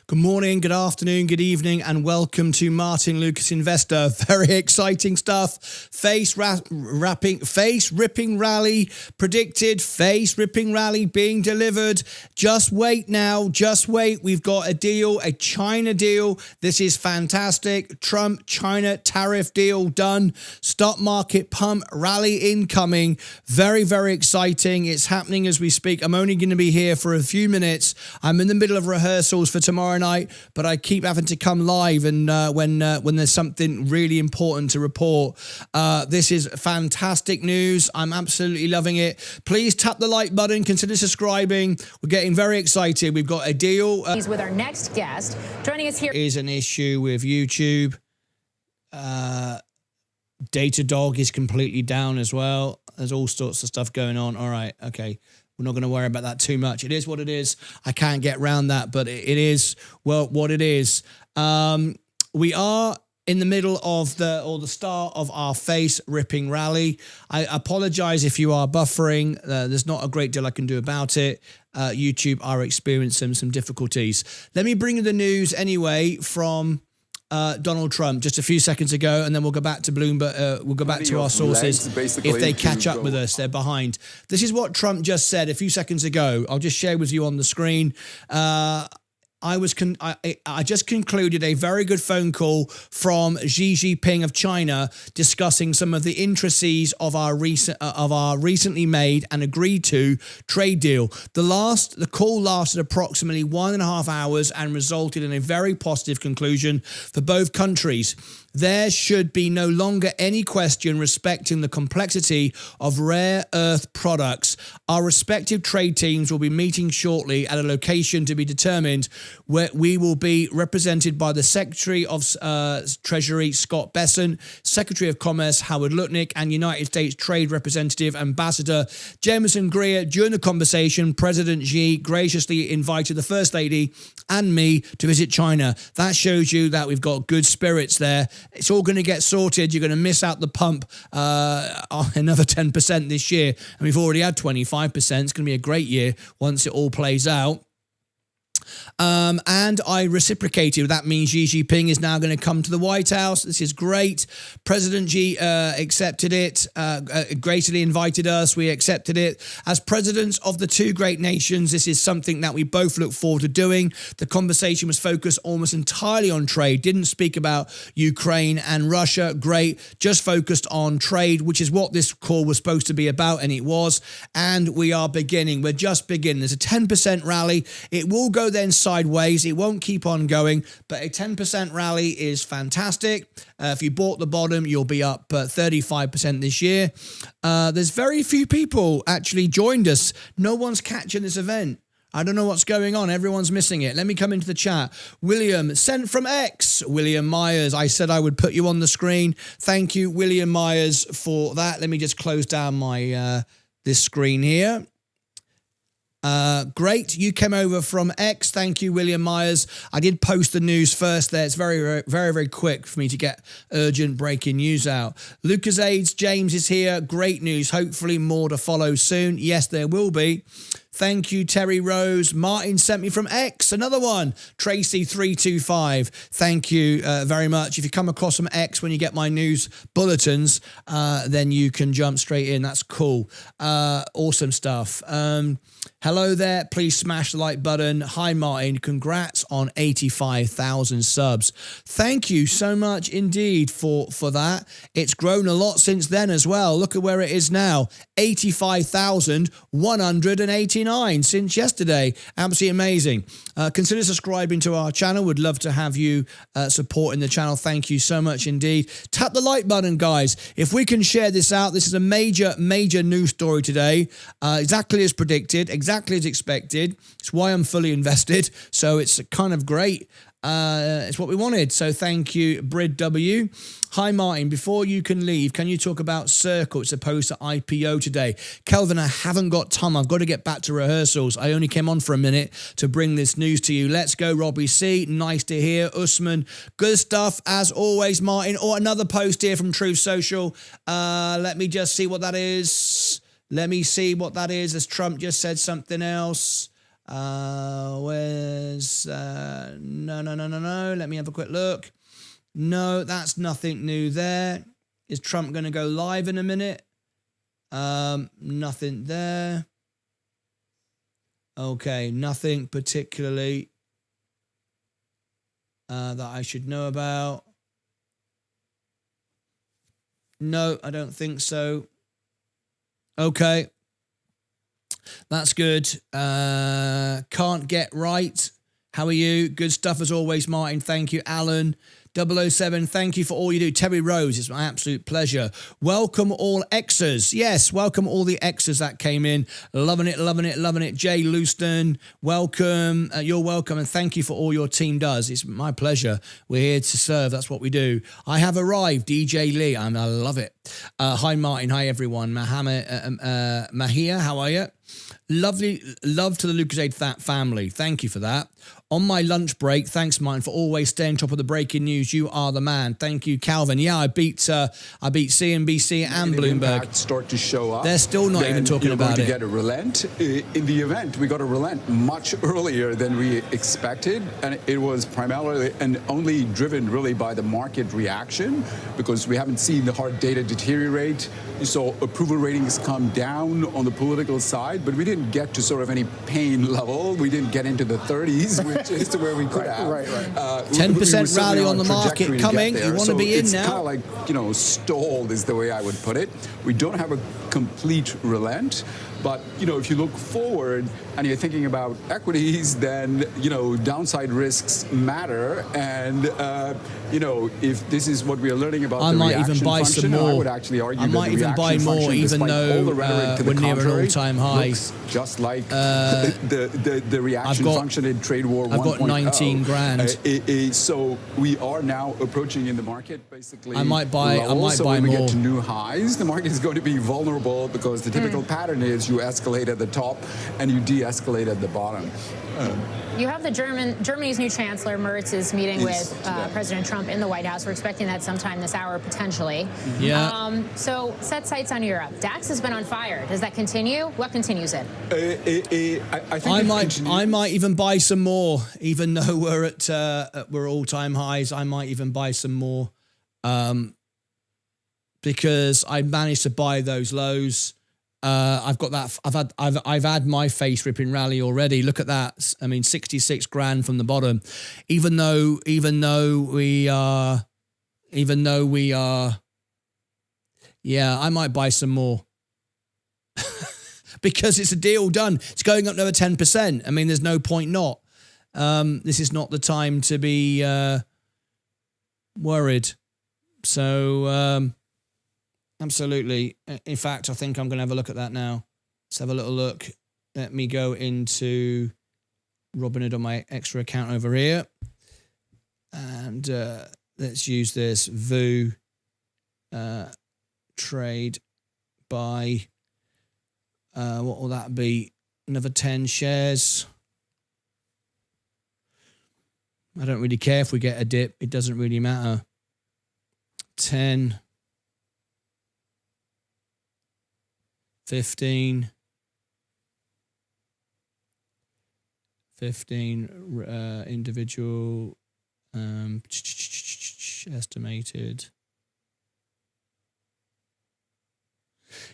Good morning, good afternoon, good evening, and welcome to Martyn Lucas Investor. Very exciting stuff. Face ripping rally predicted. Face ripping rally being delivered. Just wait now. Just wait. We've got a deal, a China deal. This is fantastic. Trump-China tariff deal done. Stock market pump rally incoming. Very, very exciting. It's happening as we speak. I'm only going to be here for a few minutes. I'm in the middle of rehearsals for tomorrow night, but I keep having to come live and when there's something really important to report. This is fantastic news. I'm absolutely loving it. Please tap the like button, consider subscribing. We're getting very excited. We've got a deal. He's with our next guest. Joining us here is an issue with YouTube. Datadog is completely down as well. There's all sorts of stuff going on. All right, okay. We're not going to worry about that too much. It is what it is. I can't get around that, but it is, well, what it is. We are in the middle of the start of our face ripping rally. I apologize if you are buffering. There's not a great deal I can do about it. YouTube are experiencing some difficulties. Let me bring you the news anyway from Donald Trump just a few seconds ago, and then we'll go back to Bloomberg. We'll go back to our sources. If they catch up with us, they're behind. This is what Trump just said a few seconds ago. I'll just share with you on the screen. I just concluded a very good phone call from Xi Jinping of China discussing some of the intricacies of our recently made and agreed to trade deal. The call lasted approximately 1.5 hours and resulted in a very positive conclusion for both countries. There should be no longer any question respecting the complexity of rare earth products. Our respective trade teams will be meeting shortly at a location to be determined, where we will be represented by the Secretary of Treasury, Scott Bessent, Secretary of Commerce, Howard Lutnick, and United States Trade Representative Ambassador Jameson Greer. During the conversation, President Xi graciously invited the First Lady and me to visit China. That shows you that we've got good spirits there. It's all going to get sorted. You're going to miss out the pump another 10% this year. And we've already had 25%. It's going to be a great year once it all plays out. And I reciprocated. That means Xi Jinping is now going to come to the White House. This is great. President Xi accepted it, graciously invited us. We accepted it. As presidents of the two great nations, this is something that we both look forward to doing. The conversation was focused almost entirely on trade. Didn't speak about Ukraine and Russia. Great. Just focused on trade, which is what this call was supposed to be about, and it was. And we are beginning. We're just beginning. There's a 10% rally. It will go then sideways. It won't keep on going, but a 10% rally is fantastic. If you bought the bottom, you'll be up 35% this year. There's very few people actually joined us. No one's catching this event. I don't know what's going on. Everyone's missing it. Let me come into the chat. William, sent from X. William Myers. I said I would put you on the screen. Thank you, William Myers, for that. Let me just close down my this screen here. Great. You came over from X. Thank you, William Myers. I did post the news first there. It's very, very, very quick for me to get urgent breaking news out. Lucas Aids, James is here. Great news. Hopefully more to follow soon. Yes, there will be. Thank you, Terry Rose. Martin sent me from X, another one. Tracy325, thank you very much. If you come across from X when you get my news bulletins, then you can jump straight in. That's cool. Awesome stuff. Hello there. Please smash the like button. Hi, Martin. Congrats on 85,000 subs. Thank you so much indeed for that. It's grown a lot since then as well. Look at where it is now. 85,189 since yesterday. Absolutely amazing. Consider subscribing to our channel. Would love to have you supporting the channel. Thank you so much indeed. Tap the like button, guys. If we can share this out, this is a major, major news story today. Exactly as predicted, exactly as expected. It's why I'm fully invested. So it's kind of great. It's what we wanted. So thank you, Brid W. Hi, Martin. Before you can leave, can you talk about Circle? It's supposed to IPO today. Kelvin, I haven't got time. I've got to get back to rehearsals. I only came on for a minute to bring this news to you. Let's go, Robbie C. Nice to hear. Usman, good stuff as always, Martin. Or another post here from Truth Social. Let me just see what that is. Let me see what that is, as Trump just said something else. Where's no. Let me have a quick look. No, that's nothing new there. Is Trump going to go live in a minute? Nothing there. Okay, nothing particularly that I should know about. No, I don't think so. Okay. That's good. Can't get right. How are you? Good stuff as always, Martin. Thank you, Alan. 007, thank you for all you do. Terry Rose, it's my absolute pleasure. Welcome all Xers. Yes, welcome all the Xers that came in. Loving it, loving it, loving it. Jay Leuston, welcome. You're welcome, and thank you for all your team does. It's my pleasure. We're here to serve. That's what we do. I have arrived, DJ Lee, and I love it. Hi, Martin. Hi, everyone. Mahia, how are you? Lovely, love to the Lucasade family. Thank you for that. On my lunch break, thanks, Martin, for always staying top of the breaking news. You are the man. Thank you, Calvin. Yeah, I beat CNBC and Bloomberg. Start to show up. They're still not even talking about it. Get a relent. In the event, we got a relent much earlier than we expected, and it was primarily and only driven really by the market reaction, because we haven't seen the hard data deteriorate. You saw approval ratings come down on the political side, but we didn't get to sort of any pain level. We didn't get into the 30s, which is where we could have. Right. 10% rally on the market coming. You want to be in now? It's kind of like, stalled is the way I would put it. We don't have a complete relent. But, if you look forward and you're thinking about equities, then, downside risks matter. And, if this is what we are learning about the reaction function, I would actually argue that the reaction function, despite all the rhetoric to the contrary, looks just like the reaction function in Trade War 1.0. I've got 19 grand. So we are now approaching in the market basically. I might buy when we more. get to new highs, the market is going to be vulnerable because the typical pattern is you escalate at the top and you de-escalate at the bottom. You have Germany's new Chancellor, Merz, is meeting with President Trump in the White House. We're expecting that sometime this hour, potentially. Yeah. So set sights on Europe. DAX has been on fire. Does that continue? What continues it? I might even buy some more, even though we're all-time highs. I might even buy some more, because I managed to buy those lows. I've got that. I've had my face ripping rally already. Look at that. I mean, 66 grand from the bottom. Even though we are, yeah, I might buy some more because it's a deal done. It's going up another 10%. I mean, there's no point not. This is not the time to be worried. So. Absolutely. In fact, I think I'm going to have a look at that now. Let's have a little look. Let me go into Robinhood on my extra account over here. And let's use this VOO trade by, what will that be? Another 10 shares. I don't really care if we get a dip. It doesn't really matter. 10. 15 individual estimated.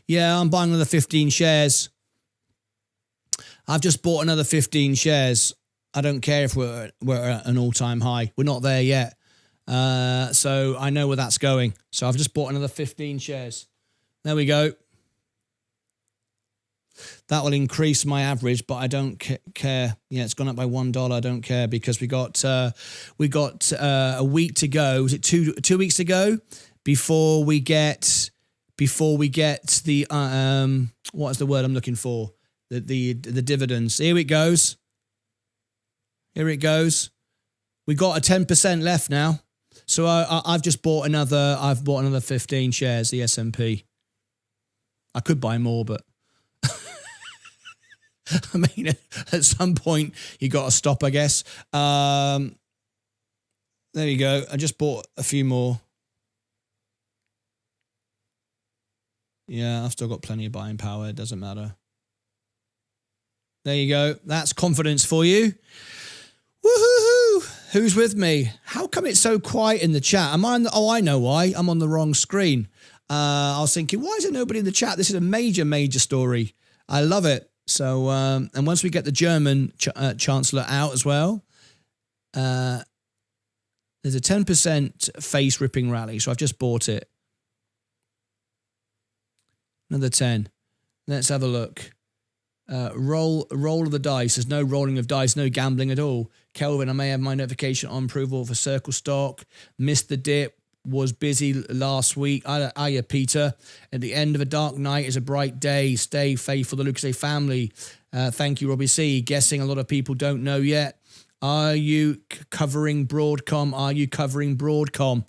Yeah, I'm buying another 15 shares. I've just bought another 15 shares. I don't care if we're at an all-time high. We're not there yet. So I know where that's going. So I've just bought another 15 shares. There we go. That will increase my average, but I don't care. Yeah, it's gone up by $1. I don't care because we got a week to go. Was it two weeks to go before we get the what is the word I'm looking for? The dividends. Here it goes. Here it goes. We got a 10% left now. So I've just bought another. I've bought another 15 shares. The S&P. I could buy more, but. I mean, at some point, you got to stop, I guess. There you go. I just bought a few more. Yeah, I've still got plenty of buying power. It doesn't matter. There you go. That's confidence for you. Woohoo! Who's with me? How come it's so quiet in the chat? Am I on the, oh, I know why. I'm on the wrong screen. I was thinking, why is there nobody in the chat? This is a major, major story. I love it. So, and once we get the German Chancellor out as well, there's a 10% face ripping rally. So I've just bought it. Another 10. Let's have a look. Roll of the dice. There's no rolling of dice, no gambling at all. Kelvin, I may have my notification on approval for Circle Stock. Missed the dip. Was busy last week. Hiya, Peter. At the end of a dark night is a bright day. Stay faithful to the Lucas family. Thank you, Robbie C. Guessing a lot of people don't know yet. Are you covering Broadcom? Are you covering Broadcom?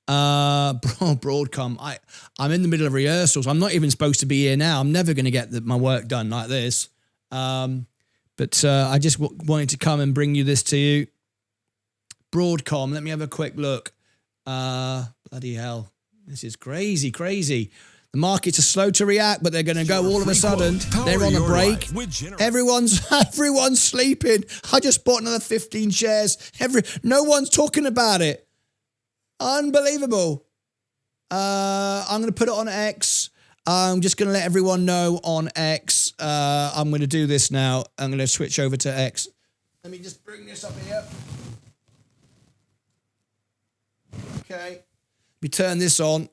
Broadcom. I'm in the middle of rehearsals. I'm not even supposed to be here now. I'm never going to get my work done like this. But I just wanted to come and bring you this to you. Broadcom. Let me have a quick look. Bloody hell. This is crazy, crazy. The markets are slow to react, but they're going to go all of a sudden. They're on a break. Everyone's sleeping. I just bought another 15 shares. No one's talking about it. Unbelievable. I'm going to put it on X. I'm just going to let everyone know on X. I'm going to do this now. I'm going to switch over to X. Let me just bring this up here. Okay. We turn this on.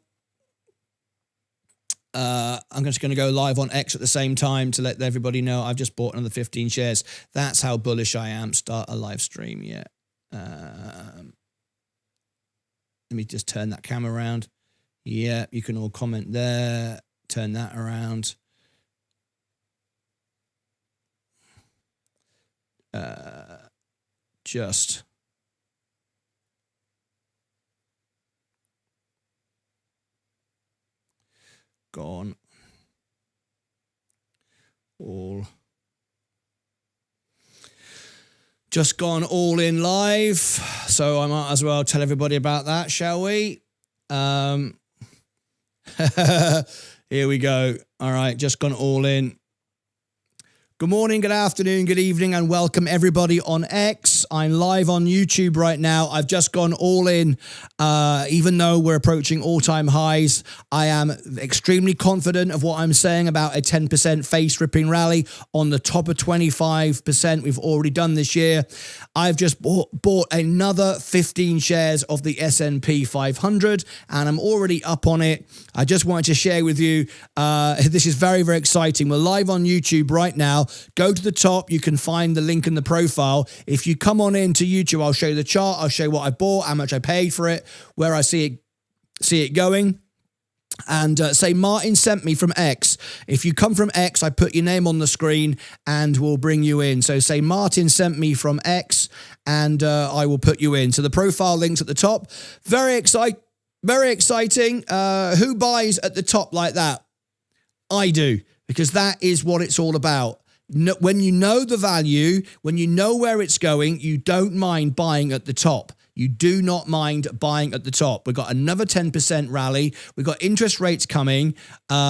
I'm just going to go live on X at the same time to let everybody know I've just bought another 15 shares. That's how bullish I am. Start a live stream. Yeah. Let me just turn that camera around. Yeah, you can all comment there. Turn that around. Just gone all just gone all in live, so I might as well tell everybody about that, shall we? Here we go. All right, just gone all in. Good morning, good afternoon, good evening, and welcome everybody on X. I'm live on YouTube right now. I've just gone all in. Even though we're approaching all-time highs, I am extremely confident of what I'm saying about a 10% face-ripping rally on the top of 25% we've already done this year. I've just bought another 15 shares of the S&P 500, and I'm already up on it. I just wanted to share with you, this is very, very exciting. We're live on YouTube right now. Go to the top. You can find the link in the profile. If you come on into YouTube, I'll show you the chart. I'll show you what I bought, how much I paid for it, where I see it going. And say Martin sent me from X. If you come from X, I put your name on the screen and we'll bring you in. So say Martin sent me from X and I will put you in. So the profile link's at the top. Very exciting. Who buys at the top like that? I do, because that is what it's all about. When you know the value, when you know where it's going, you don't mind buying at the top. You do not mind buying at the top. We've got another 10% rally. We've got interest rates coming,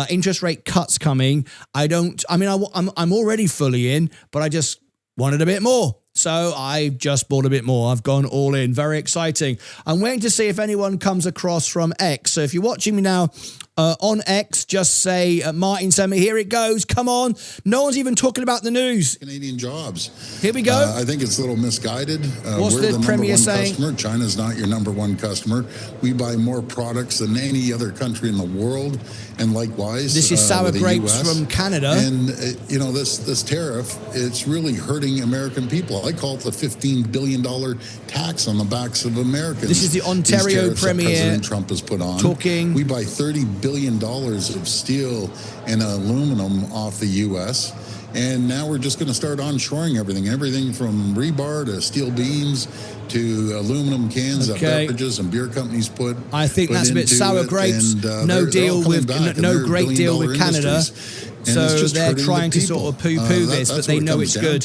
interest rate cuts coming. I'm already fully in, but I just wanted a bit more. So I just bought a bit more. I've gone all in. Very exciting. I'm waiting to see if anyone comes across from X. So if you're watching me now on X, just say, Martin sent me. Here it goes. Come on. No one's even talking about the news. Canadian jobs. Here we go. I think it's a little misguided. What's we're the Premier saying? Customer. China's not your number one customer. We buy more products than any other country in the world. And likewise, this is sour grapes from Canada. And, this tariff, it's really hurting American people. I call it the $15 billion tax on the backs of Americans. This is the Ontario Premier President Trump has put on. Talking. We buy $30 billion of steel and aluminum off the U.S., and now we're just going to start onshoring everything from rebar to steel beams to aluminum cans that beverages and beer companies put. I think that's a bit sour grapes. No great deal with Canada. So it's just they're hurting trying the to sort of people. poo-poo this, That's but they what it know comes it's down good.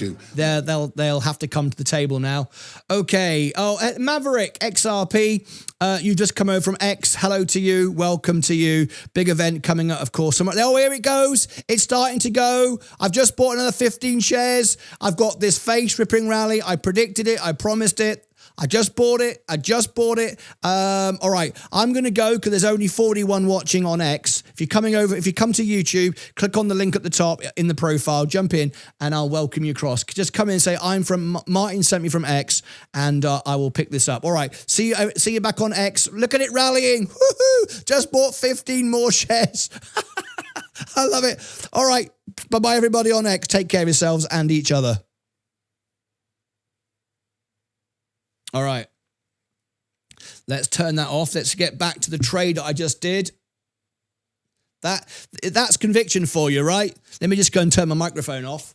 to. They'll have to come to the table now. Okay. Oh, Maverick, XRP, you just come over from X. Hello to you. Welcome to you. Big event coming up, of course. Oh, here it goes. It's starting to go. I've just bought another 15 shares. I've got this face-ripping rally. I predicted it. I promised it. I just bought it. All right, I'm going to go because there's only 41 watching on X. If you're coming over, if you come to YouTube, click on the link at the top in the profile, jump in, and I'll welcome you across. Just come in and say, I'm from, Martin sent me from X, and I will pick this up. All right, see you back on X. Look at it rallying. Woohoo! Just bought 15 more shares. I love it. All right, bye-bye everybody on X. Take care of yourselves and each other. All right, let's turn that off. Let's get back to the trade that I just did. That's conviction for you, right? Let me just go and turn my microphone off.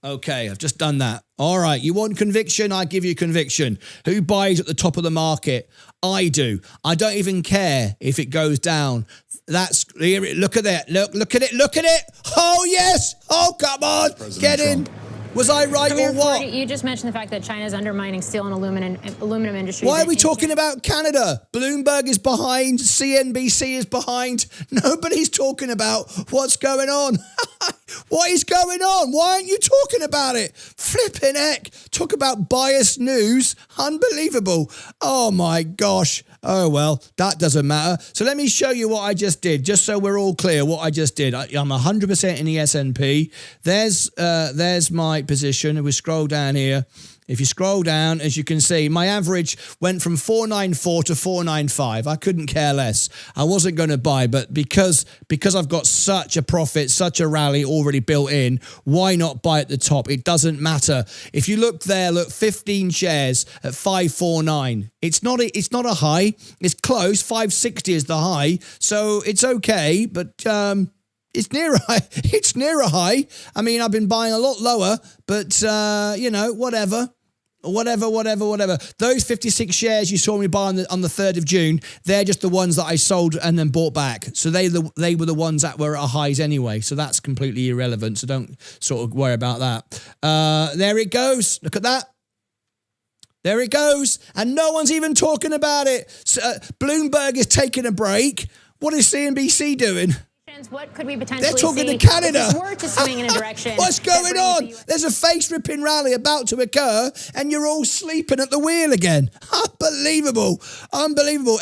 Okay, I've just done that. All right, you want conviction? I give you conviction. Who buys at the top of the market? I do. I don't even care if it goes down. Look at that. Look at it. Oh, yes. Oh, come on. President Get Trump. in. Was I right or what? You just mentioned the fact that China is undermining steel and aluminum industries. Why are we talking about Canada? Bloomberg is behind. CNBC is behind. Nobody's talking about what's going on. What is going on? Why aren't you talking about it? Flipping heck. Talk about biased news. Unbelievable. Oh, my gosh. Oh, well, that doesn't matter. So let me show you what I just did, just so we're all clear what I just did. I'm 100% in the S&P. There's my position. If we scroll down here, if you scroll down, as you can see, my average went from 494 to 495. I couldn't care less. I wasn't going to buy, but because I've got such a profit, such a rally already built in, why not buy at the top? It doesn't matter. If you look there, look, 15 shares at 549. It's not a high. It's close. 560 is the high, so it's okay, but it's near a high. It's near a high. I mean, I've been buying a lot lower, but whatever. Those 56 shares you saw me buy on the 3rd of June, they're just the ones that I sold and then bought back. So they were the ones that were at highs anyway. So that's completely irrelevant. So don't sort of worry about that. There it goes. Look at that. There it goes. And no one's even talking about it. So, Bloomberg is taking a break. What is CNBC doing? What could we potentially They're talking see to Canada. if this were to swing in a direction? What's going on? There's a face-ripping rally about to occur, and you're all sleeping at the wheel again. Unbelievable.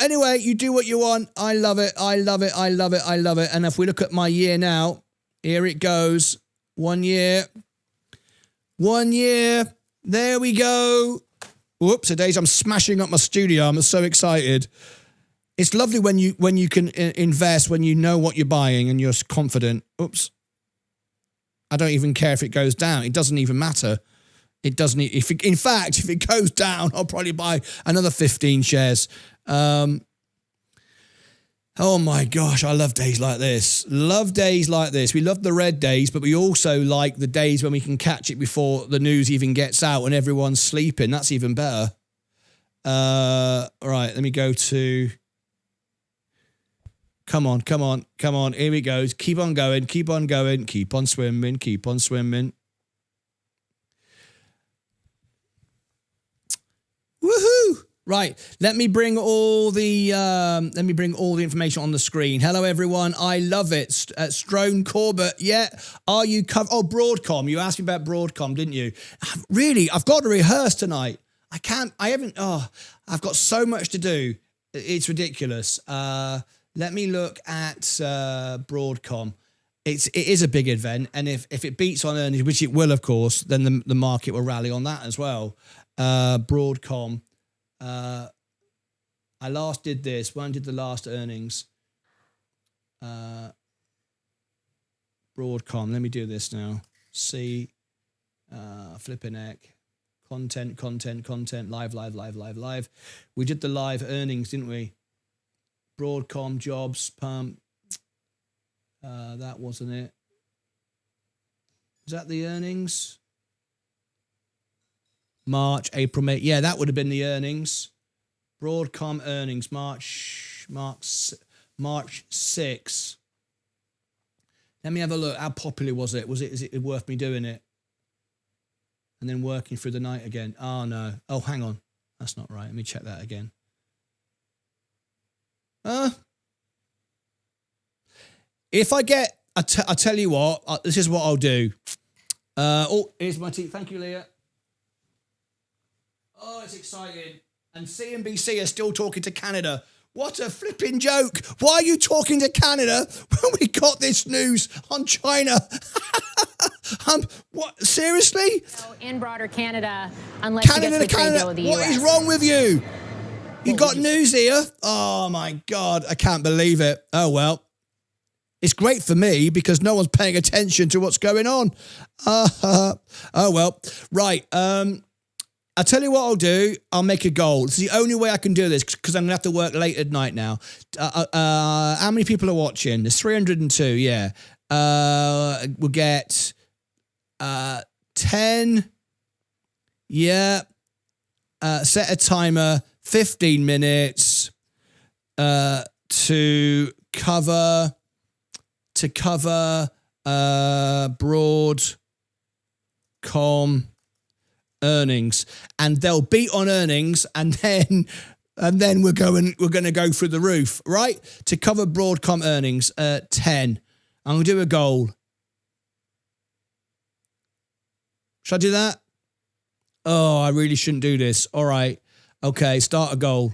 Anyway, you do what you want. I love it. And if we look at my year now, here it goes. 1 year. There we go. Whoops, today's I'm smashing up my studio. I'm so excited. It's lovely when you can invest, when you know what you're buying and you're confident. Oops. I don't even care if it goes down. It doesn't even matter. It doesn't. In fact, if it goes down, I'll probably buy another 15 shares. Oh my gosh, I love days like this. We love the red days, but we also like the days when we can catch it before the news even gets out and everyone's sleeping. That's even better. All right, let me go to... Come on. Here we go. Keep on going. Keep on swimming. Woohoo! Right. Let me bring all the information on the screen. Hello, everyone. I love it. Strone Corbett. Yeah. Are you covered? Oh, Broadcom. You asked me about Broadcom, didn't you? Really? I've got to rehearse tonight. I've got so much to do. It's ridiculous. Let me look at Broadcom. It is a big event, and if it beats on earnings, which it will, of course, then the market will rally on that as well. Broadcom. I last did this. When did the last earnings? Broadcom. Let me do this now. See, flipping heck. Content. Live. We did the live earnings, didn't we? Broadcom, jobs, pump. That wasn't it. Is that the earnings? March, April, May. Yeah, that would have been the earnings. Broadcom earnings, March. March 6. Let me have a look. How popular was it? Is it worth me doing it? And then working through the night again. Oh, no. Oh, hang on. That's not right. Let me check that again. If I get, I tell you what, this is what I'll do. Oh, here's my tea. Thank you, Leah. Oh, it's exciting. And CNBC are still talking to Canada. What a flipping joke. Why are you talking to Canada when we got this news on China? What? Seriously? In broader Canada, unless you get to the trade deal with the US. What is wrong with you? You got news here? Oh, my God. I can't believe it. Oh, well. It's great for me because no one's paying attention to what's going on. Oh, well. Right. I'll tell you what I'll do. I'll make a goal. It's the only way I can do this because I'm going to have to work late at night now. How many people are watching? There's 302, yeah. We'll get 10. Yeah. Set a timer, 15 minutes to cover Broadcom earnings, and they'll beat on earnings, and then we're going to go through the roof, right? To cover Broadcom earnings, 10. I'm going to do a goal. Should I do that? Oh, I really shouldn't do this. All right. Okay, start a goal.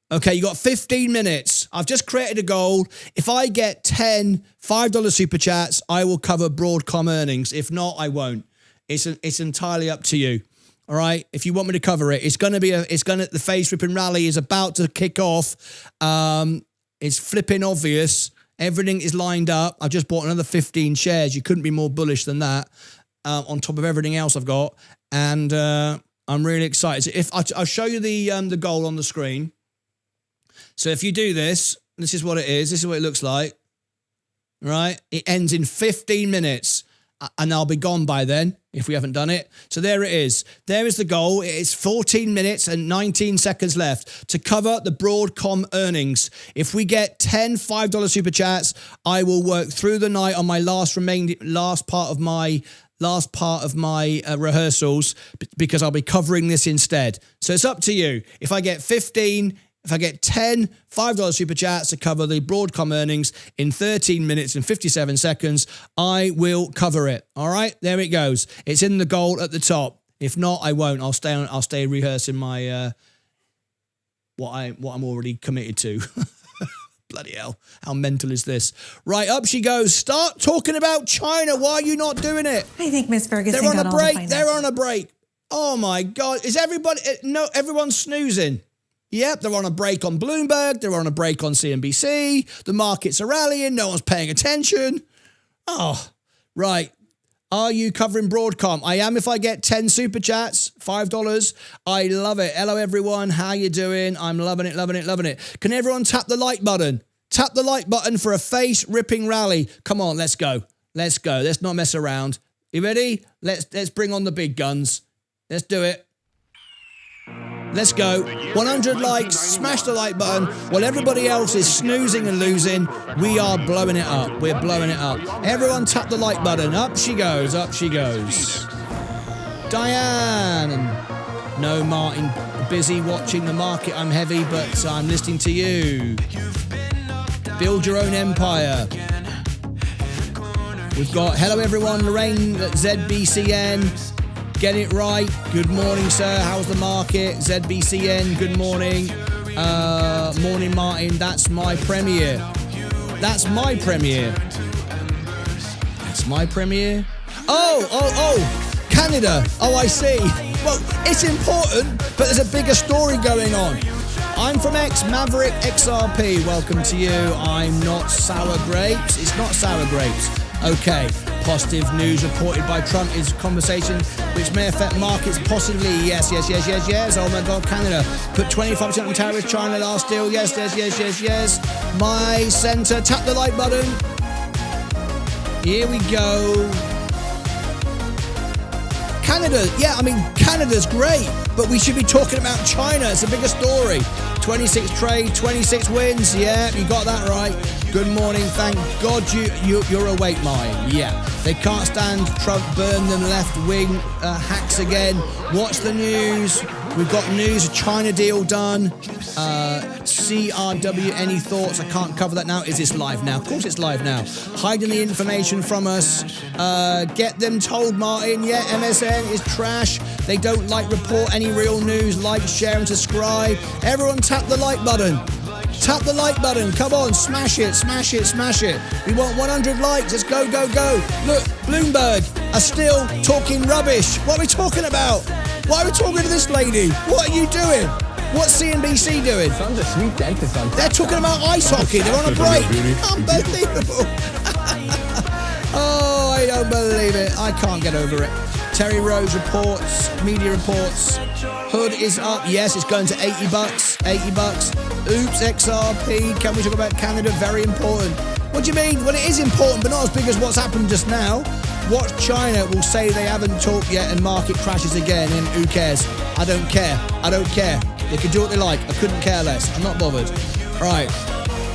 Okay, you got 15 minutes. I've just created a goal. If I get 10 $5 super chats, I will cover Broadcom earnings. If not, I won't. It's entirely up to you. All right. If you want me to cover it, the face ripping rally is about to kick off. It's flipping obvious. Everything is lined up. I just bought another 15 shares. You couldn't be more bullish than that. On top of everything else I've got, and I'm really excited. So if I'll show you the goal on the screen. So if you do this, this is what it is. This is what it looks like. Right? It ends in 15 minutes. And I'll be gone by then if we haven't done it. So there it is. There is the goal. It's 14 minutes and 19 seconds left to cover the Broadcom earnings. If we get 10 $5 super chats, I will work through the night on my last part of my rehearsals because I'll be covering this instead. So it's up to you. If I get 10 $5 super chats to cover the Broadcom earnings in 13 minutes and 57 seconds, I will cover it. All right, there it goes. It's in the goal at the top. If not, I won't. I'll stay rehearsing my what I'm already committed to. Bloody hell, how mental is this? Right, up she goes. Start talking about China. Why are you not doing it? I think Miss Ferguson They're on got a all break. the They're on a break. Oh my God, is everybody? No, everyone's snoozing. Yep, they're on a break on Bloomberg. They're on a break on CNBC. The markets are rallying. No one's paying attention. Oh, right. Are you covering Broadcom? I am if I get 10 super chats, $5. I love it. Hello, everyone. How you doing? I'm loving it, loving it, loving it. Can everyone tap the like button? Tap the like button for a face-ripping rally. Come on, let's go. Let's go. Let's not mess around. You ready? Let's bring on the big guns. Let's do it. Let's go. 100 likes. Smash the like button. While everybody else is snoozing and losing, we are blowing it up. We're blowing it up. Everyone tap the like button. Up she goes. Up she goes. Diane. No, Martin. Busy watching the market. I'm heavy, but I'm listening to you. Build your own empire. We've got hello everyone. Lorraine at ZBCN. Get it right. Good morning, sir. How's the market? ZBCN, good morning. Morning, Martin. That's my premiere. That's my premiere. That's my premiere. Oh, Canada. Oh, I see. Well, it's important, but there's a bigger story going on. I'm from Maverick XRP. Welcome to you. I'm not sour grapes. It's not sour grapes. Okay. Positive news reported by Trump is conversation which may affect markets possibly. Yes. Oh my God, Canada put 25% on tariffs. China last deal. Yes. My center. Tap the like button. Here we go. Canada. Yeah, I mean, Canada's great, but we should be talking about China. It's a bigger story. 26 trade, 26 wins. Yeah, you got that right. Good morning. Thank God you're awake, Martyn. Yeah, they can't stand Trump burn them left-wing hacks again. Watch the news. We've got news, a China deal done. CRW, any thoughts? I can't cover that now. Is this live now? Of course it's live now. Hiding the information from us. Get them told, Martyn. Yeah, MSN is trash. They don't report any real news. Like, share and subscribe. Everyone tap the like button. Tap the like button. Come on, smash it, smash it, smash it. We want 100 likes. Let's go, go, go. Look, Bloomberg are still talking rubbish. What are we talking about? Why are we talking to this lady? What are you doing? What's CNBC doing? Son's a sweet dentist on They're talking about ice hockey. They're on a break. Unbelievable. Oh, I don't believe it. I can't get over it. Terry Rose reports, media reports. Hood is up. Yes, it's going to $80. $80. Oops, XRP. Can we talk about Canada? Very important. What do you mean? Well, it is important, but not as big as what's happened just now. Watch China will say they haven't talked yet and market crashes again, and who cares? I don't care. I don't care. They can do what they like. I couldn't care less. I'm not bothered. Right.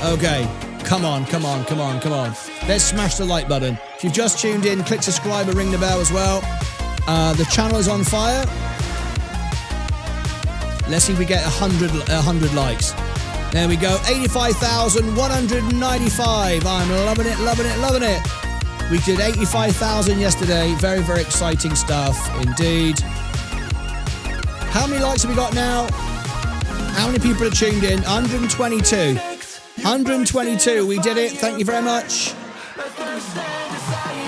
Okay. Come on, come on, come on, come on. Let's smash the like button. If you've just tuned in, click subscribe and ring the bell as well. The channel is on fire. Let's see if we get 100 likes. There we go. 85,195. I'm loving it, loving it, loving it. We did 85,000 yesterday. Very, very exciting stuff indeed. How many likes have we got now? How many people are tuned in? 122. 122. We did it. Thank you very much.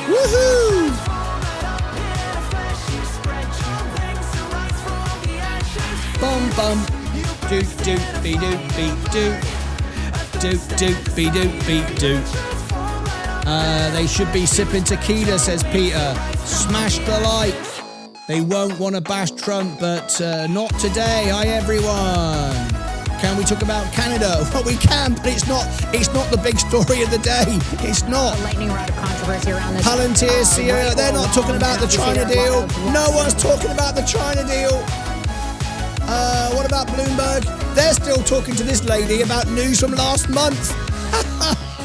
Woohoo! Bum bum. Do do be do be do. Do do be do be do. They should be sipping tequila, says Peter. Smash the like. They won't want to bash Trump, but not today. Hi, everyone. Can we talk about Canada? Well, we can, but it's not the big story of the day. It's not. A lightning rod of controversy around this. Palantir, CEO, they're not talking about the China deal. No one's talking about the China deal. What about Bloomberg? They're still talking to this lady about news from last month.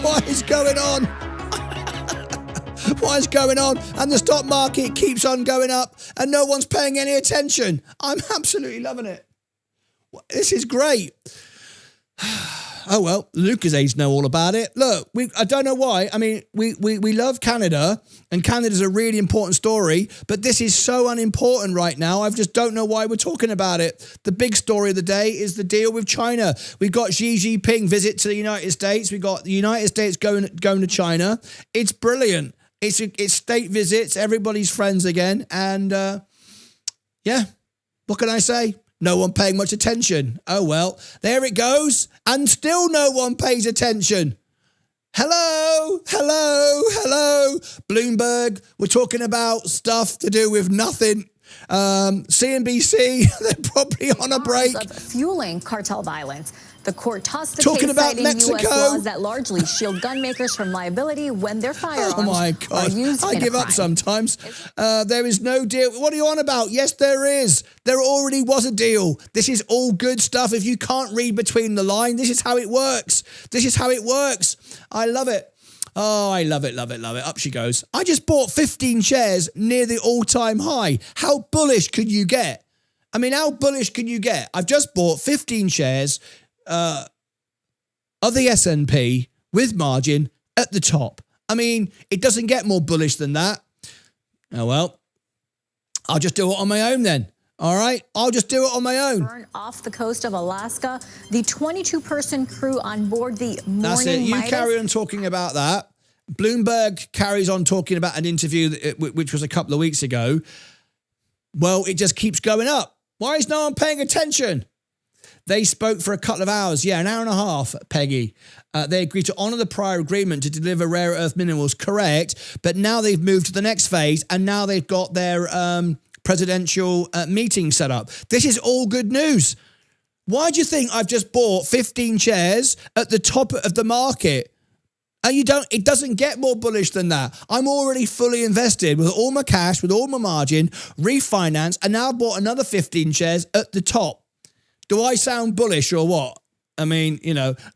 What is going on? What is going on? And the stock market keeps on going up and no one's paying any attention. I'm absolutely loving it. This is great. Oh, well, Lucas aides know all about it. Look, I don't know why. I mean, we love Canada, and Canada's a really important story, but this is so unimportant right now. I just don't know why we're talking about it. The big story of the day is the deal with China. We've got Xi Jinping visit to the United States. We've got the United States going to China. It's brilliant. It's state visits. Everybody's friends again. And, yeah, what can I say? No one paying much attention. Oh, well, there it goes. And still no one pays attention. Hello, hello, hello. Bloomberg, we're talking about stuff to do with nothing. CNBC, they're probably on a break. Of fueling cartel violence. The court tossed the Talking case about citing Mexico. U.S. laws that largely shield gun makers from liability when their firearms are used I in give a up crime. sometimes. There is no deal. What are you on about? Yes, there is. There already was a deal. This is all good stuff. If you can't read between the lines, this is how it works. This is how it works. I love it. Oh, I love it, love it, love it. Up she goes. I just bought 15 shares near the all-time high. How bullish could you get? I mean, how bullish can you get? I've just bought 15 shares of the S&P with margin at the top. I mean, it doesn't get more bullish than that. Oh, well, I'll just do it on my own then. All right, I'll just do it on my own. Burn off the coast of Alaska. The 22-person crew on board the Morning That's it. You Midas. carry on talking about that. Bloomberg carries on talking about an interview which was a couple of weeks ago. Well, it just keeps going up. Why is no one paying attention? They spoke for a couple of hours. Yeah, an hour and a half, Peggy. They agreed to honour the prior agreement to deliver rare earth minerals, correct. But now they've moved to the next phase and now they've got their presidential meeting set up. This is all good news. Why do you think I've just bought 15 shares at the top of the market? And it doesn't get more bullish than that. I'm already fully invested with all my cash, with all my margin, refinance, and now I've bought another 15 shares at the top. Do I sound bullish or what? I mean,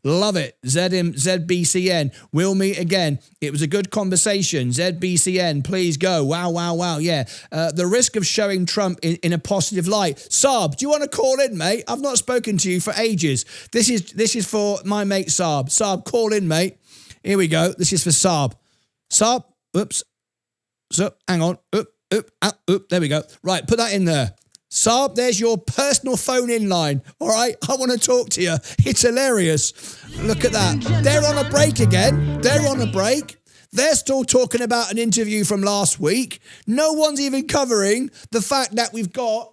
love it. ZBCN. We'll meet again. It was a good conversation. ZBCN, please go. Wow, wow, wow. Yeah. The risk of showing Trump in a positive light. Saab, do you want to call in, mate? I've not spoken to you for ages. This is for my mate Saab. Saab, call in, mate. Here we go. This is for Saab. Saab, oops. So, hang on. There we go. Right, put that in there. Saab, there's your personal phone-in line. All right, I want to talk to you. It's hilarious. Look at that. They're on a break again. They're on a break. They're still talking about an interview from last week. No one's even covering the fact that we've got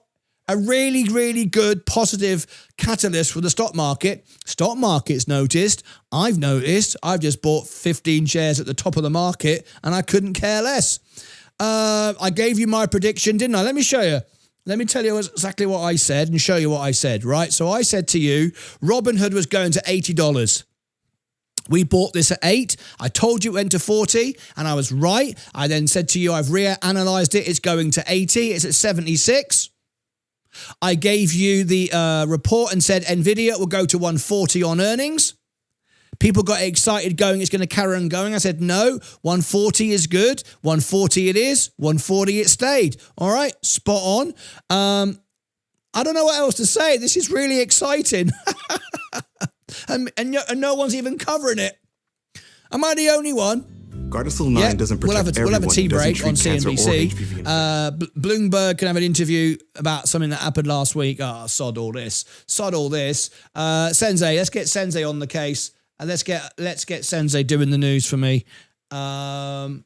a really, really good positive catalyst for the stock market. Stock market's noticed. I've noticed. I've just bought 15 shares at the top of the market, and I couldn't care less. I gave you my prediction, didn't I? Let me show you. Let me tell you exactly what I said and show you what I said, right? So I said to you, Robinhood was going to $80. We bought this at 8. I told you it went to 40, and I was right. I then said to you, I've reanalyzed it. It's going to 80. It's at 76. I gave you the report and said NVIDIA will go to 140 on earnings. People got excited going, it's going to carry on going. I said, no, 140 is good. 140 it is. 140 it stayed. All right, spot on. I don't know what else to say. This is really exciting. and no oone's even covering it. Am I the only one? Gardasil 9 doesn't protect we'll have a tea everyone. break on CNBC. Bloomberg can have an interview about something that happened last week. Oh, sod all this. Sensei, let's get Sensei on the case. And let's get Sensei doing the news for me. I'm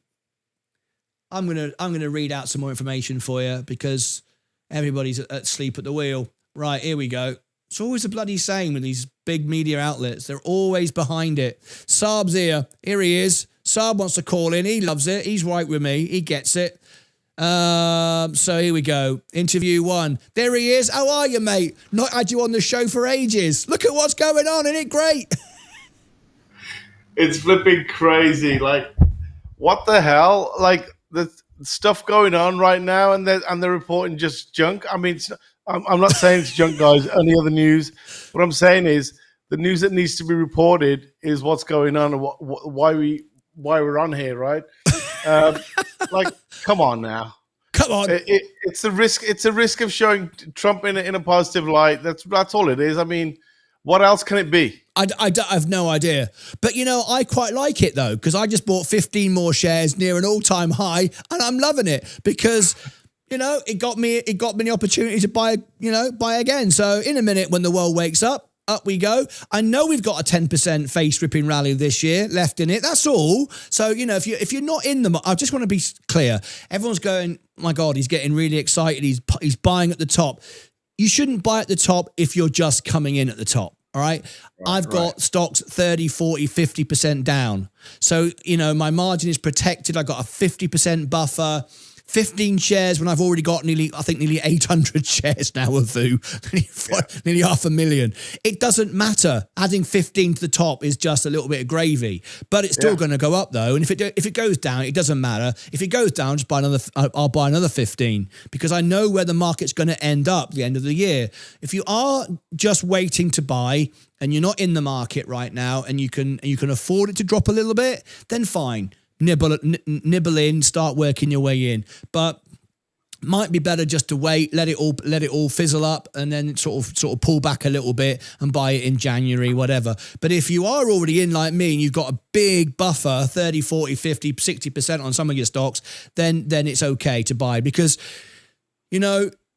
gonna read out some more information for you because everybody's asleep at the wheel. Right, here we go. It's always a bloody same with these big media outlets. They're always behind it. Saab's here. Here he is. Saab wants to call in. He loves it. He's right with me. He gets it. So here we go. Interview 1. There he is. How are you, mate? Not had you on the show for ages. Look at what's going on. Isn't it great? It's flipping crazy. Like, what the hell? Like, the stuff going on right now, and they're reporting just junk. I mean, I'm not saying it's junk, guys. Any other news? What I'm saying is the news that needs to be reported is what's going on and why we're on here, right? Like, come on now. Come on. It's a risk. It's a risk of showing Trump in a positive light. That's all it is. I mean, what else can it be? I have no idea. But, I quite like it, though, because I just bought 15 more shares near an all-time high, and I'm loving it because, it got me the opportunity to buy again. So in a minute when the world wakes up we go. I know we've got a 10% face-ripping rally this year left in it. That's all. So, if you're not in them, I just want to be clear. Everyone's going, my God, he's getting really excited. He's buying at the top. You shouldn't buy at the top if you're just coming in at the top. All right. I've got stocks 30, 40, 50% down. So, my margin is protected. I got a 50% buffer, 15 shares when I've already got nearly 800 shares now of VU, nearly 500,000. It doesn't matter. Adding 15 to the top is just a little bit of gravy, but it's still going to go up though. And if it goes down, it doesn't matter. If it goes down, I'll buy another 15 because I know where the market's going to end up at the end of the year. If you are just waiting to buy and you're not in the market right now and you can afford it to drop a little bit, then fine. Nibble in, start working your way in. But might be better just to wait, let it all fizzle up, and then sort of pull back a little bit and buy it in January, whatever. But if you are already in like me and you've got a big buffer, 30, 40, 50, 60% on some of your stocks, then it's okay to buy because,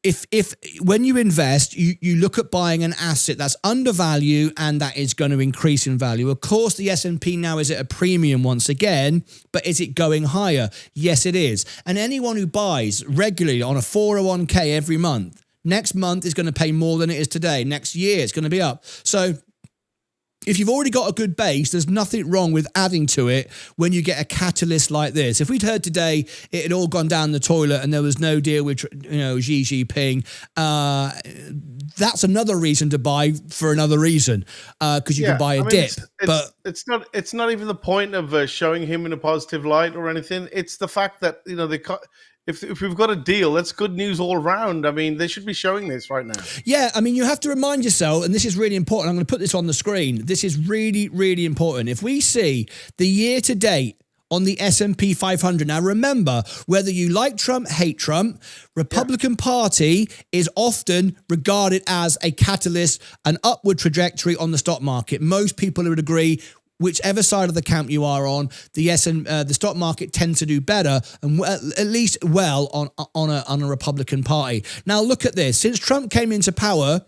if when you invest, you look at buying an asset that's undervalued and that is going to increase in value. Of course, the S&P now is at a premium once again, but is it going higher? Yes, it is. And anyone who buys regularly on a 401k every month, next month is going to pay more than it is today. Next year, it's going to be up. So if you've already got a good base, there's nothing wrong with adding to it when you get a catalyst like this. If we'd heard today it had all gone down the toilet and there was no deal with Xi Jinping, that's another reason to buy for another reason because you can buy a dip. It's not even the point of showing him in a positive light or anything. It's the fact that if we've got a deal, that's good news all around. I mean, they should be showing this right now. Yeah, I mean, you have to remind yourself, and this is really important. I'm going to put this on the screen. This is really, really important. If we see the year-to-date on the S&P 500. Now, remember, whether you like Trump, hate Trump, Republican Party is often regarded as a catalyst, an upward trajectory on the stock market. Most people would agree, whichever side of the camp you are on, the stock market tends to do better and at least well on a Republican Party. Now, look at this. Since Trump came into power,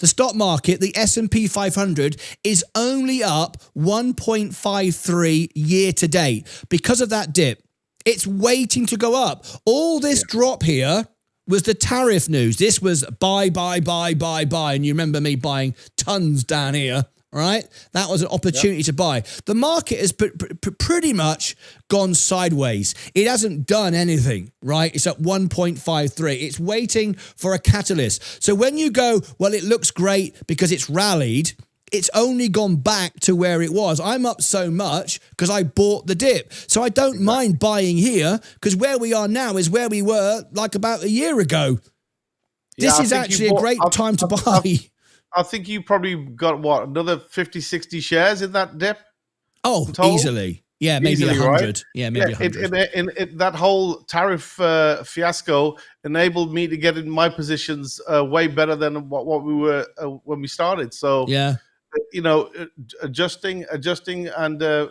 the stock market, the S&P 500, is only up 1.53 year to date because of that dip. It's waiting to go up. All this drop here was the tariff news. This was buy. And you remember me buying tons down here, right? That was an opportunity to buy. The market has pretty much gone sideways. It hasn't done anything, right? It's at 1.53. It's waiting for a catalyst. So when you go, well, it looks great because it's rallied, it's only gone back to where it was. I'm up so much because I bought the dip. So I don't mind buying here because where we are now is where we were like about a year ago. This is actually a great time to buy. I think you probably got, what, another 50, 60 shares in that dip? Oh, easily. Yeah, maybe 100. Right? Yeah, maybe 100. That whole tariff fiasco enabled me to get in my positions way better than what we were when we started. So, you know, adjusting and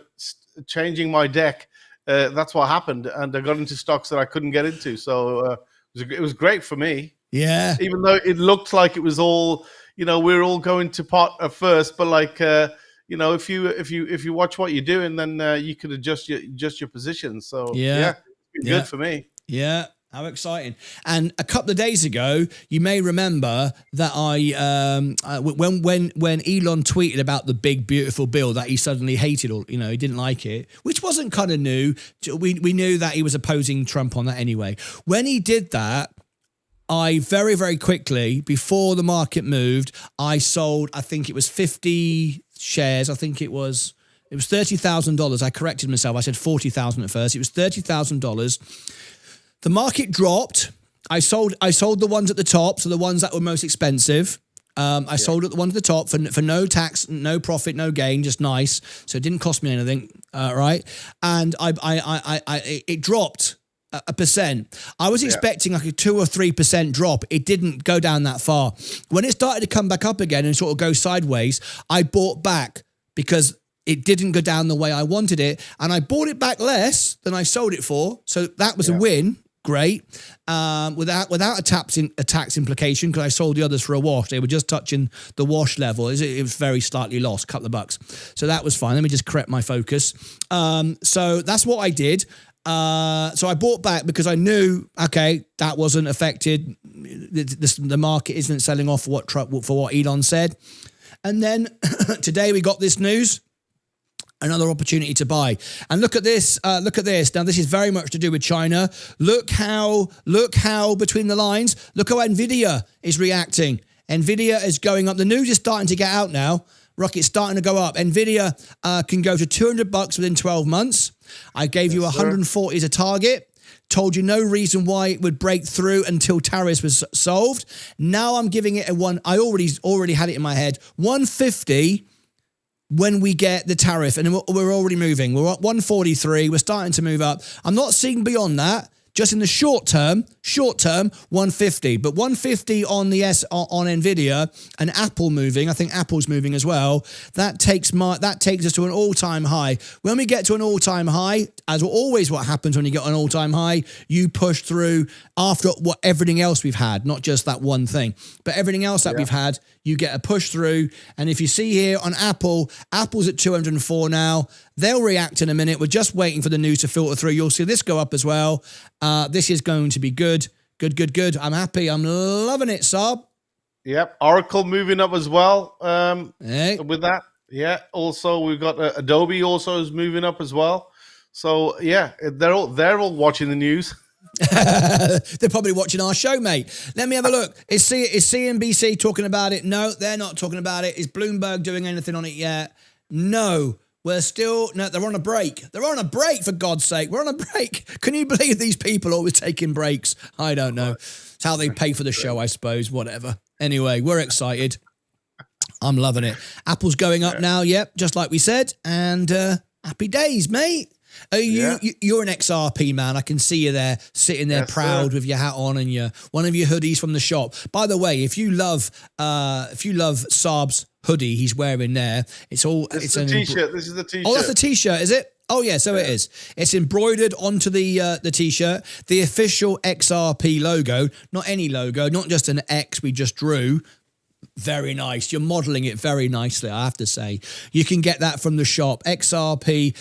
changing my deck, that's what happened. And I got into stocks that I couldn't get into. So it was great for me. Yeah. Even though it looked like it was all, you know, we're all going to pot at first, but like, you know, if you watch what you're doing, then you can adjust your position. So it's been good for me. Yeah. How exciting. And a couple of days ago, you may remember that when Elon tweeted about the big, beautiful bill that he suddenly hated, or, you know, he didn't like it, which wasn't kind of new. We knew that he was opposing Trump on that anyway. When he did that, I very, very quickly, before the market moved, I sold, I think it was 50 shares. I think it was $30,000. I corrected myself. I said 40,000 at first. It was $30,000. The market dropped. I sold the ones at the top, so the ones that were most expensive. I sold at the one at the top for no tax, no profit, no gain, just nice. So it didn't cost me anything, right? And it dropped 1%. I was expecting like a 2 or 3% drop. It didn't go down that far. When it started to come back up again and sort of go sideways, I bought back because it didn't go down the way I wanted it, and I bought it back less than I sold it for. So that was a win. Great. Without a tax implication, because I sold the others for a wash. They were just touching the wash level. It was very slightly lost, a couple of bucks. So that was fine. Let me just correct my focus. So that's what I did. So I bought back because I knew, okay, that wasn't affected. The market isn't selling off for what Elon said. And then today we got this news. Another opportunity to buy. And look at this. Look at this. Now, this is very much to do with China. Look how between the lines, look how NVIDIA is reacting. NVIDIA is going up. The news is starting to get out now. Rocket's starting to go up. NVIDIA can go to $200 within 12 months. I gave you 140 as a target. Told you no reason why it would break through until tariffs was solved. Now I'm giving it a one. I already had it in my head. 150 when we get the tariff, and we're already moving. We're at 143. We're starting to move up. I'm not seeing beyond that. Just in the short term, 150. But 150 on on NVIDIA, and Apple moving. I think Apple's moving as well. That takes us to an all-time high. When we get to an all-time high, as always what happens when you get an all-time high, you push through after everything else we've had, not just that one thing. But everything else that we've had, you get a push through. And if you see here on Apple's at 204 now. They'll react in a minute. We're just waiting for the news to filter through. You'll see this go up as well. This is going to be good. Good. I'm happy. I'm loving it, Saab. Yep. Oracle moving up as well with that. Yeah. Also, we've got Adobe also is moving up as well. So, yeah, they're all watching the news. They're probably watching our show, mate. Let me have a look. Is CNBC talking about it? No, they're not talking about it. Is Bloomberg doing anything on it yet? No. they're on a break. They're on a break, for God's sake. We're on a break. Can you believe these people always taking breaks? I don't know. It's how they pay for the show, I suppose. Whatever. Anyway, we're excited. I'm loving it. Apple's going up now. Yep, just like we said. And happy days, mate. You're an XRP man. I can see you there sitting there proud with your hat on and one of your hoodies from the shop. By the way, if you love Saab's hoodie he's wearing there, it's a t-shirt. This is the t-shirt. Oh, that's the t-shirt, is it? Oh yeah, so it is. It's embroidered onto the t-shirt, the official XRP logo, not any logo, not just an X we just drew. Very nice. You're modeling it very nicely, I have to say. You can get that from the shop. XRP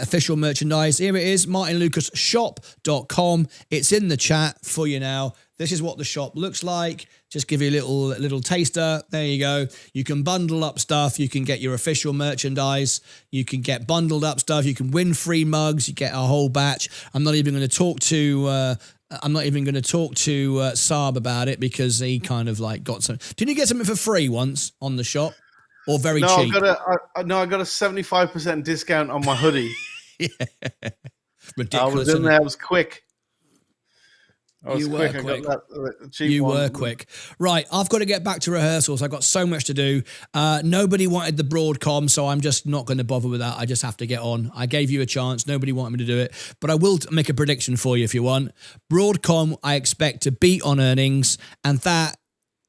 official merchandise. Here it is, martynlucasshop.com. It's in the chat for you now. This is what the shop looks like. Just give you a little taster. There you go. You can bundle up stuff. You can get your official merchandise. You can get bundled up stuff. You can win free mugs. You get a whole batch. I'm not even going to talk to Saab about it because he kind of like got some. Didn't you get something for free once on the shop, or very cheap? I got a 75% discount on my hoodie. Yeah, ridiculous. I was in there. I was quick. You were quick. Right, I've got to get back to rehearsals. I've got so much to do. Nobody wanted the Broadcom, so I'm just not going to bother with that. I just have to get on. I gave you a chance. Nobody wanted me to do it. But I will make a prediction for you if you want. Broadcom, I expect to beat on earnings, and that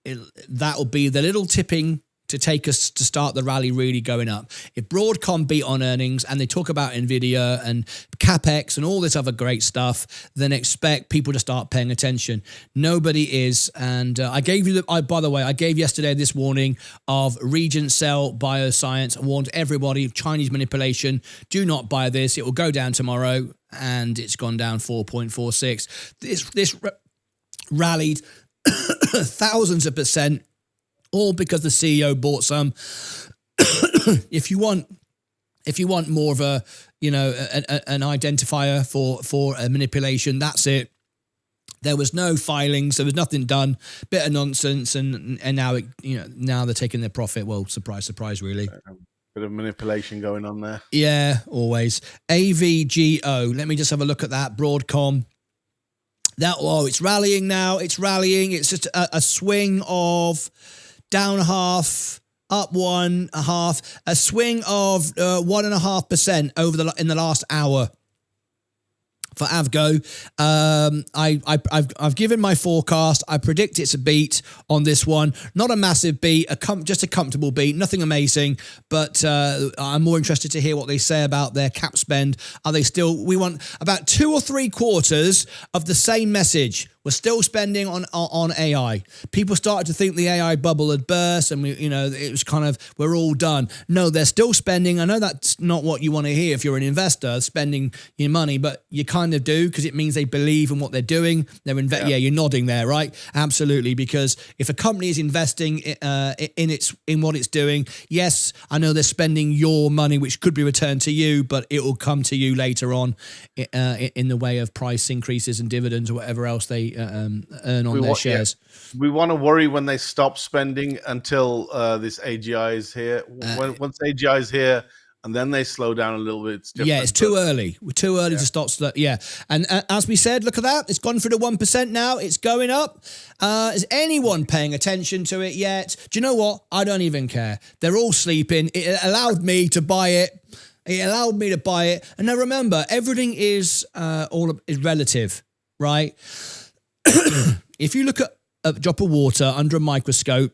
will be the little tipping to take us to start the rally really going up. If Broadcom beat on earnings and they talk about NVIDIA and CapEx and all this other great stuff, then expect people to start paying attention. Nobody is. And I gave yesterday this warning of Regent Cell Bioscience. I warned everybody of Chinese manipulation. Do not buy this. It will go down tomorrow. And it's gone down 4.46. This rallied thousands of percent. All because the CEO bought some. If you want more of a, an identifier for a manipulation, that's it. There was no filings. There was nothing done. Bit of nonsense, and now now they're taking their profit. Well, surprise, surprise, really. Bit of manipulation going on there. Yeah, always. AVGO. Let me just have a look at that. Broadcom. It's rallying now. It's rallying. It's just a swing of down half, up 1.5, a swing of 1.5% in the last hour for Avgo. I've given my forecast. I predict it's a beat on this one. Not a massive beat, just a comfortable beat. Nothing amazing, but I'm more interested to hear what they say about their cap spend. Are they still? We want about 2 or 3 quarters of the same message. We're still spending on AI. People started to think the AI bubble had burst, and it was kind of we're all done. No, they're still spending. I know that's not what you want to hear if you're an investor spending your money, but you kind of do because it means they believe in what they're doing. Yeah, you're nodding there, right? Absolutely, because if a company is investing in what it's doing, yes, I know they're spending your money, which could be returned to you, but it will come to you later on in the way of price increases and dividends or whatever else they earn on their shares. Yeah. We want to worry when they stop spending until this AGI is here. Once AGI is here and then they slow down a little bit, it's different. Yeah, it's too early. We're too early to stop. Yeah. And as we said, look at that. It's gone through the 1% now. It's going up. Is anyone paying attention to it yet? Do you know what? I don't even care. They're all sleeping. It allowed me to buy it. And now remember, everything is relative, right? If you look at a drop of water under a microscope,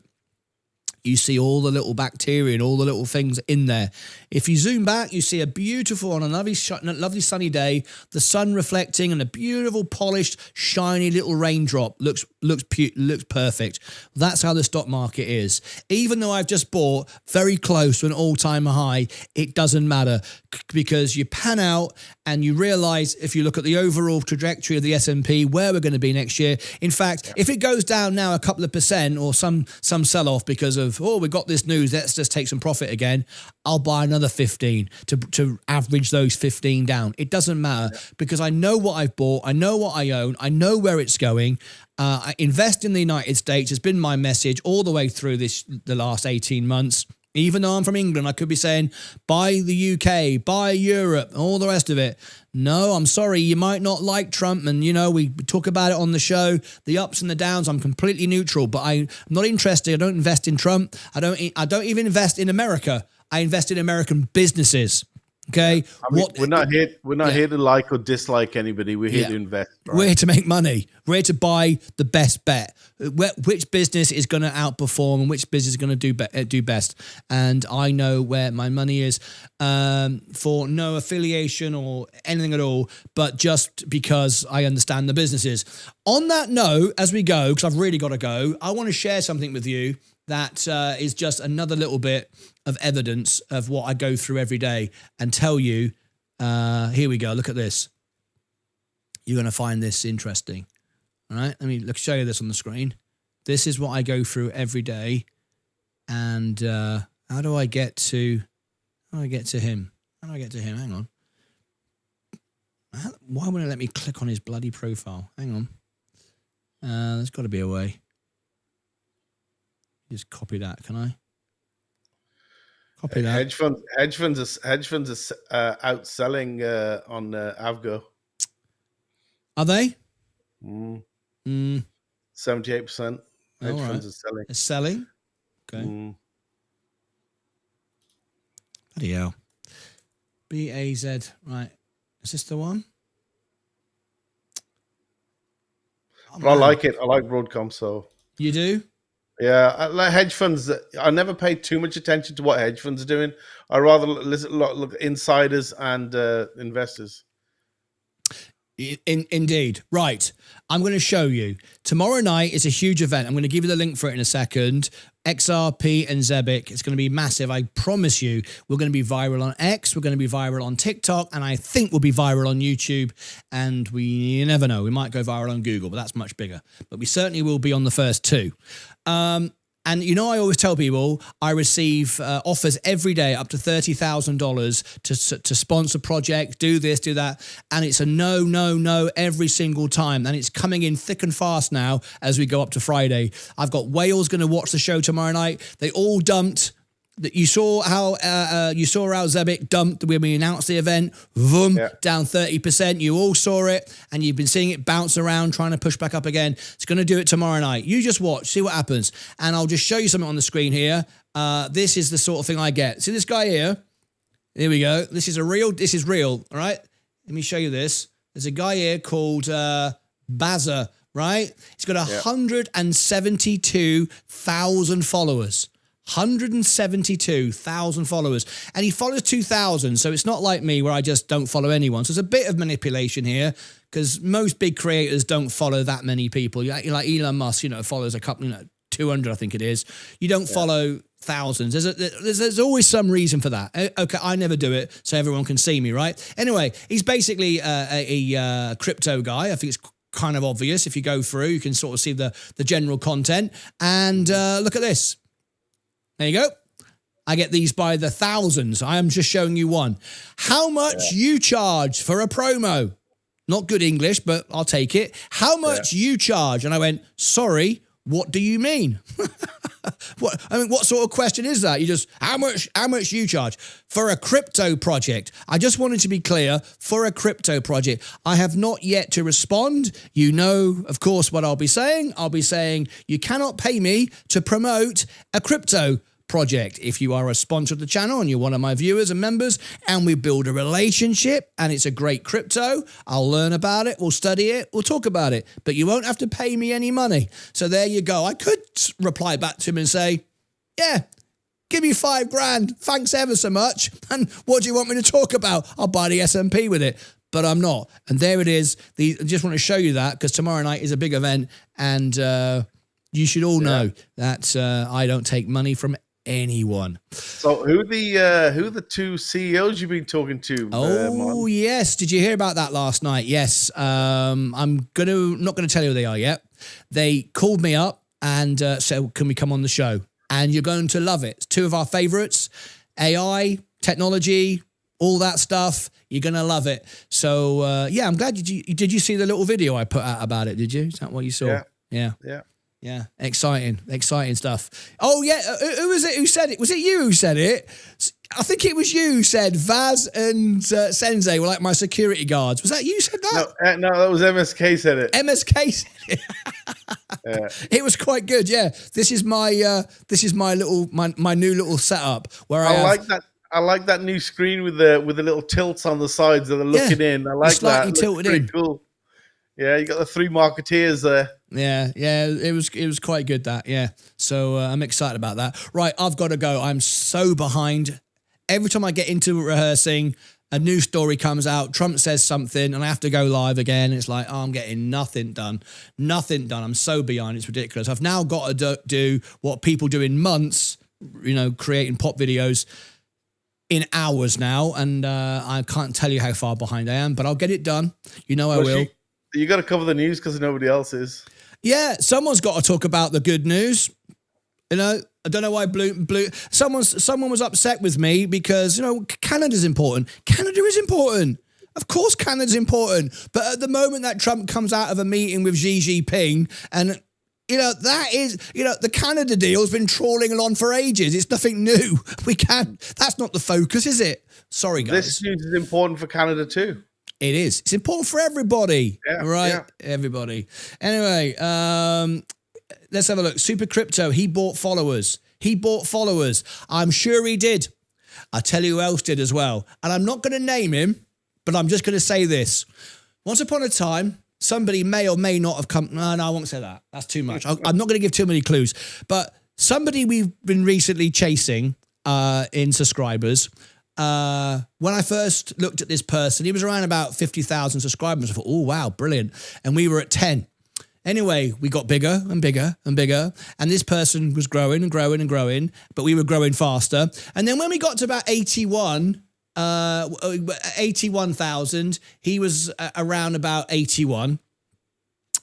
you see all the little bacteria and all the little things in there. If you zoom back, you see a beautiful, on a lovely sunny day, the sun reflecting and a beautiful, polished, shiny little raindrop looks perfect. That's how the stock market is. Even though I've just bought very close to an all-time high, it doesn't matter because you pan out and you realize if you look at the overall trajectory of the S&P, where we're going to be next year. In fact, if it goes down now a couple of percent or some sell-off because of, we got this news, let's just take some profit again, I'll buy another 15 to average those 15 down. It doesn't matter because I know what I've bought, I know what I own, I know where it's going. I invest in the United States has been my message all the way through the last 18 months. Even though I'm from England, I could be saying, buy the UK, buy Europe, all the rest of it. No, I'm sorry. You might not like Trump. And, you know, we talk about it on the show, the ups and the downs. I'm completely neutral, but I'm not interested. I don't invest in Trump. I don't even invest in America. I invest in American businesses. Okay, I mean, we're not here to like or dislike anybody. We're here to invest. Right? We're here to make money. We're here to buy the best bet. Which business is going to outperform and which business is going to do best. And I know where my money is, for no affiliation or anything at all, but just because I understand the businesses. On that note, as we go, because I've really got to go, I want to share something with you that is just another little bit of evidence of what I go through every day and tell you, here we go, look at this. You're going to find this interesting. All right, let me show you this on the screen. This is what I go through every day. And how do I get to him? How do I get to him? Hang on. Why won't it let me click on his bloody profile? Hang on. There's got to be a way. Just copy that, can I? Copy that. Hedge funds are outselling on Avgo. Are they? 78%. Hedge funds are selling. It's selling. Okay. Bloody hell. BAZ. Right. Is this the one? But I like it. I like Broadcom. So you do? Yeah, I like hedge funds. I never pay too much attention to what hedge funds are doing. I rather look at insiders and investors. Indeed. Right. I'm going to show you. Tomorrow night is a huge event. I'm going to give you the link for it in a second. XRP and Zebic. It's going to be massive. I promise you. We're going to be viral on X. We're going to be viral on TikTok. And I think we'll be viral on YouTube. And you never know. We might go viral on Google, but that's much bigger. But we certainly will be on the first two. And you know, I always tell people I receive offers every day up to $30,000 to sponsor projects, do this, do that. And it's a no every single time. And it's coming in thick and fast now as we go up to Friday. I've got Wales going to watch the show tomorrow night. They all dumped. You saw how Zebic dumped when we announced the event. Vroom, down 30%. You all saw it, and you've been seeing it bounce around, trying to push back up again. It's going to do it tomorrow night. You just watch, see what happens. And I'll just show you something on the screen here. This is the sort of thing I get. See this guy here? Here we go. This is real, all right? Let me show you this. There's a guy here called Bazza, right? He's got 172,000 followers. 172,000 followers, and he follows 2,000. So it's not like me where I just don't follow anyone. So there's a bit of manipulation here because most big creators don't follow that many people. Like Elon Musk, follows a couple, 200, I think it is. You don't follow thousands. There's always some reason for that. Okay, I never do it so everyone can see me, right? Anyway, he's basically a crypto guy. I think it's kind of obvious if you go through. You can sort of see the general content. And look at this. There you go. I get these by the thousands. I am just showing you one. How much you charge for a promo? Not good English, but I'll take it. How much you charge? And I went, sorry, what do you mean? What sort of question is that? You just, how much you charge for a crypto project? I just wanted to be clear, for a crypto project. I have not yet to respond. You know, of course, what I'll be saying. I'll be saying, you cannot pay me to promote a crypto project. If you are a sponsor of the channel and you're one of my viewers and members and we build a relationship and it's a great crypto, I'll learn about it, we'll study it, we'll talk about it, but you won't have to pay me any money. So there you go. I could reply back to him and say, yeah, give me $5,000. Thanks ever so much. And what do you want me to talk about? I'll buy the S&P with it. But I'm not. And there it is. I just want to show you that because tomorrow night is a big event and you should all know that I don't take money from anyone. So who the two CEOs you've been talking to? Oh yes, did you hear about that last night? Yes, I'm not gonna tell you who they are yet. They called me up and said, "Can we come on the show?" And you're going to love it. It's two of our favorites: AI, technology, all that stuff. You're gonna love it. So yeah, I'm glad. Did you see the little video I put out about it? Did you? Is that what you saw? Yeah. Yeah, exciting stuff. Oh yeah, who was it who said it? Was it you who said it? I think it was you who said Vaz and Sensei were like my security guards. Was that you said that? No, that was MSK said it. MSK said it. Yeah. It was quite good. Yeah, this is my new little setup where I like that new screen with the little tilts on the sides that are looking in. I like slightly that. Tilted in. Cool. Yeah, you got the 3 marketeers there. Yeah, it was quite good that. Yeah, so I'm excited about that. Right, I've got to go. I'm so behind. Every time I get into rehearsing, a new story comes out. Trump says something, and I have to go live again. It's like, I'm getting nothing done. I'm so behind. It's ridiculous. I've now got to do what people do in months. Creating pop videos in hours now, and I can't tell you how far behind I am, but I'll get it done. I will. You got to cover the news because nobody else is. Yeah, someone's got to talk about the good news. I don't know why blue. Someone was upset with me because Canada's important. Canada is important. Of course, Canada's important. But at the moment that Trump comes out of a meeting with Xi Jinping, and that is the Canada deal has been trawling along for ages. It's nothing new. That's not the focus, is it? Sorry, guys. This news is important for Canada too. It is. It's important for everybody. Yeah, right? Yeah. Everybody. Anyway, let's have a look. Super Crypto, he bought followers. I'm sure he did. I'll tell you who else did as well. And I'm not going to name him, but I'm just going to say this. Once upon a time, somebody may or may not have come. No, I won't say that. That's too much. I'm not going to give too many clues. But somebody we've been recently chasing in subscribers. When I first looked at this person, he was around about 50,000 subscribers. I thought, oh, wow, brilliant. And we were at 10. Anyway, we got bigger and bigger and bigger. And this person was growing and growing and growing, but we were growing faster. And then when we got to about 81,000, he was around about 81.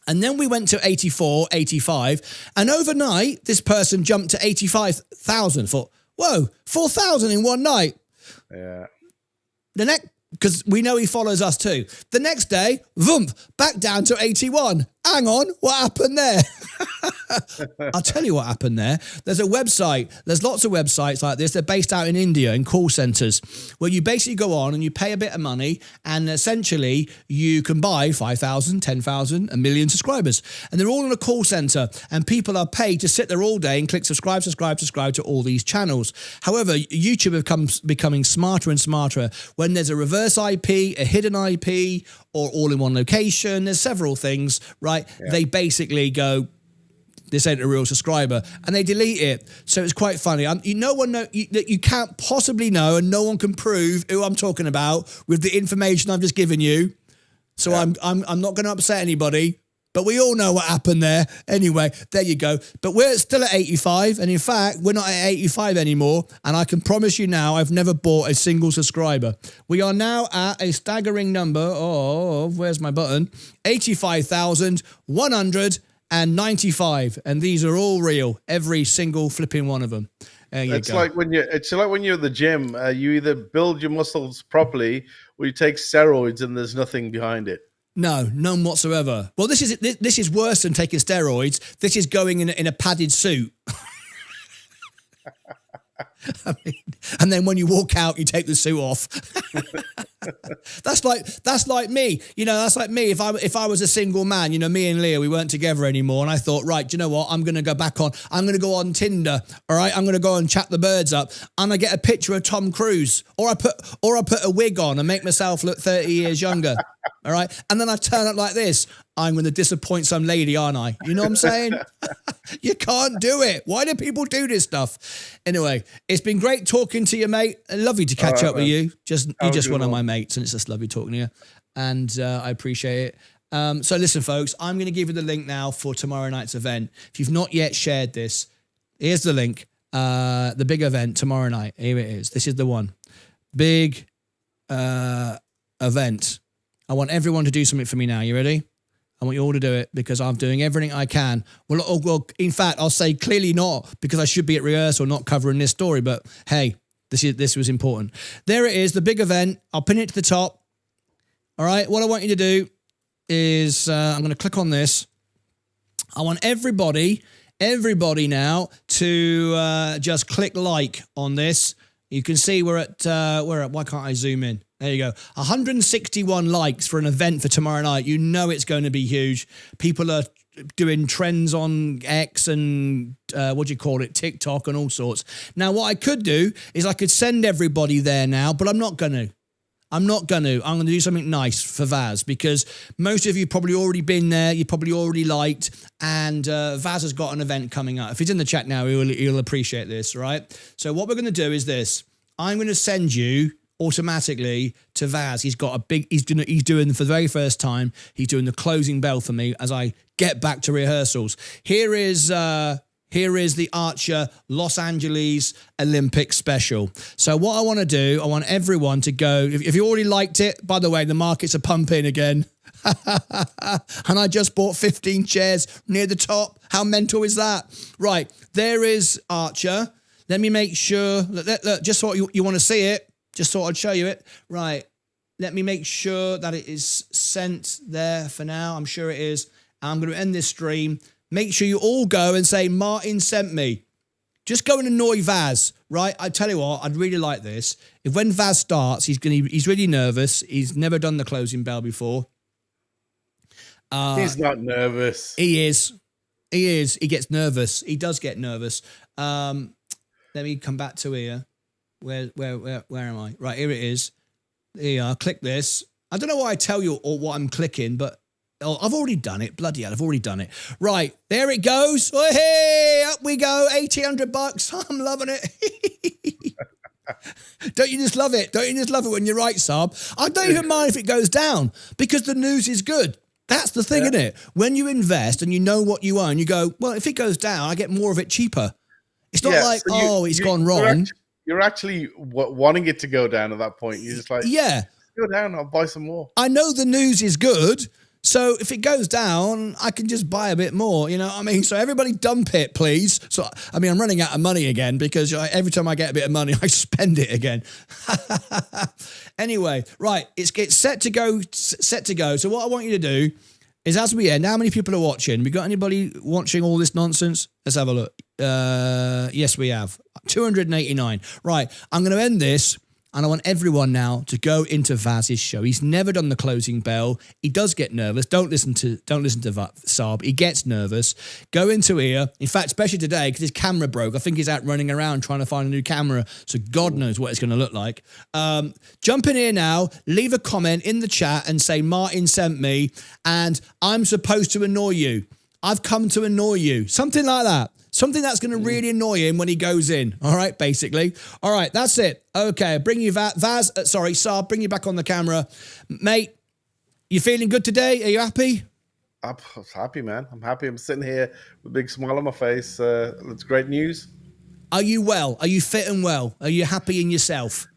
And then we went to 84, 85. And overnight, this person jumped to 85,000. Thought, whoa, 4,000 in one night. Yeah. The next, because we know he follows us too. The next day, voomp, back down to 81. Hang on, what happened there? I'll tell you what happened there. There's a website. There's lots of websites like this. They're based out in India in call centers where you basically go on and you pay a bit of money and essentially you can buy 5,000, 10,000, a million subscribers. And they're all in a call center and people are paid to sit there all day and click subscribe to all these channels. However, YouTube becoming smarter and smarter when there's a reverse IP, a hidden IP, or all in one location. There's several things, right? Yeah. They basically go, this ain't a real subscriber, and they delete it. So it's quite funny. You can't possibly know, and no one can prove who I'm talking about with the information I've just given you. So yeah. I'm not going to upset anybody, but we all know what happened there. Anyway, there you go. But we're still at 85, and in fact, we're not at 85 anymore. And I can promise you now, I've never bought a single subscriber. We are now at a staggering number of, where's my button? 85,195, and these are all real. Every single flipping one of them. There you go. It's like when you're at the gym. You either build your muscles properly, or you take steroids, and there's nothing behind it. No, none whatsoever. Well, this is worse than taking steroids. This is going in a padded suit. I mean, and then when you walk out, you take the suit off. That's like me. That's like me. If I was a single man, me and Leah, we weren't together anymore, and I thought, right, do you know what? I'm going to go back on. I'm going to go on Tinder. All right, I'm going to go and chat the birds up, and I get a picture of Tom Cruise, or I put a wig on and make myself look 30 years younger. All right, and then I turn up like this. I'm going to disappoint some lady, aren't I? You know what I'm saying? You can't do it. Why do people do this stuff? Anyway, it's been great talking to you, mate. Lovely to catch up with you. You're just one of my mates, and it's just lovely talking to you. And I appreciate it. So listen, folks, I'm going to give you the link now for tomorrow night's event. If you've not yet shared this, here's the link. The big event tomorrow night. Here it is. This is the one. Big event. I want everyone to do something for me now. You ready? I want you all to do it because I'm doing everything I can. Well, in fact, I'll say clearly not because I should be at rehearsal, not covering this story. But hey, this was important. There it is, the big event. I'll pin it to the top. All right. What I want you to do is I'm going to click on this. I want everybody now to just click like on this. You can see we're at, why can't I zoom in? There you go. 161 likes for an event for tomorrow night. You know it's going to be huge. People are doing trends on X and TikTok and all sorts. Now, what I could do is I could send everybody there now, but I'm not going to. I'm going to do something nice for Vaz, because most of you probably already been there. You probably already liked, and Vaz has got an event coming up. If he's in the chat now, he'll appreciate this, right? So what we're going to do is this. I'm going to send you automatically to Vaz. He's doing for the very first time, he's doing the closing bell for me as I get back to rehearsals. Here is the Archer Los Angeles Olympic special. So what I want to do, I want everyone to go. If you already liked it, by the way, the markets are pumping again. And I just bought 15 shares near the top. How mental is that? Right, there is Archer. Let me make sure, look, just so you want to see it, just thought I'd show you it. Right, let me make sure that it is sent there for now. I'm sure it is. I'm going to end this stream. Make sure you all go and say, Martyn sent me. Just go and annoy Vaz, right? I tell you what, I'd really like this. If when Vaz starts, he's really nervous. He's never done the closing bell before. He's not nervous. He is. He gets nervous. He does get nervous. Let me come back to here. Where am I? Right, here it is. Here, click this. I don't know why I tell you or what I'm clicking, but I've already done it. Bloody hell, I've already done it. Right, there it goes. Oh, hey, up we go. $1,800. I'm loving it. Don't you just love it? Don't you just love it when you're right, Saab? I don't even mind if it goes down, because the news is good. That's the thing, isn't it? When you invest and you know what you own, you go, well, if it goes down, I get more of it cheaper. It's not like, so it's gone wrong. You're actually wanting it to go down at that point. You're just like, yeah, go down, I'll buy some more. I know the news is good. So if it goes down, I can just buy a bit more, you know what I mean? So everybody dump it, please. So, I mean, I'm running out of money again, because every time I get a bit of money, I spend it again. Anyway, right, it's set to go. So what I want you to do is, as we end, how many people are watching? We got anybody watching all this nonsense? Let's have a look. Yes, we have. 289. Right, I'm going to end this. And I want everyone now to go into Vaz's show. He's never done the closing bell. He does get nervous. Don't listen to Saab. He gets nervous. Go into here. In fact, especially today, because his camera broke. I think he's out running around trying to find a new camera. So God knows what it's going to look like. Jump in here now. Leave a comment in the chat and say, Martyn sent me, and I'm supposed to annoy you. I've come to annoy you. Something like that. Something that's going to really annoy him when he goes in. All right, basically. All right, that's it. Okay, bring you Saab, bring you back on the camera. Mate, you feeling good today? Are you happy? I'm happy, man. I'm happy. I'm sitting here with a big smile on my face. That's great news. Are you well? Are you fit and well? Are you happy in yourself?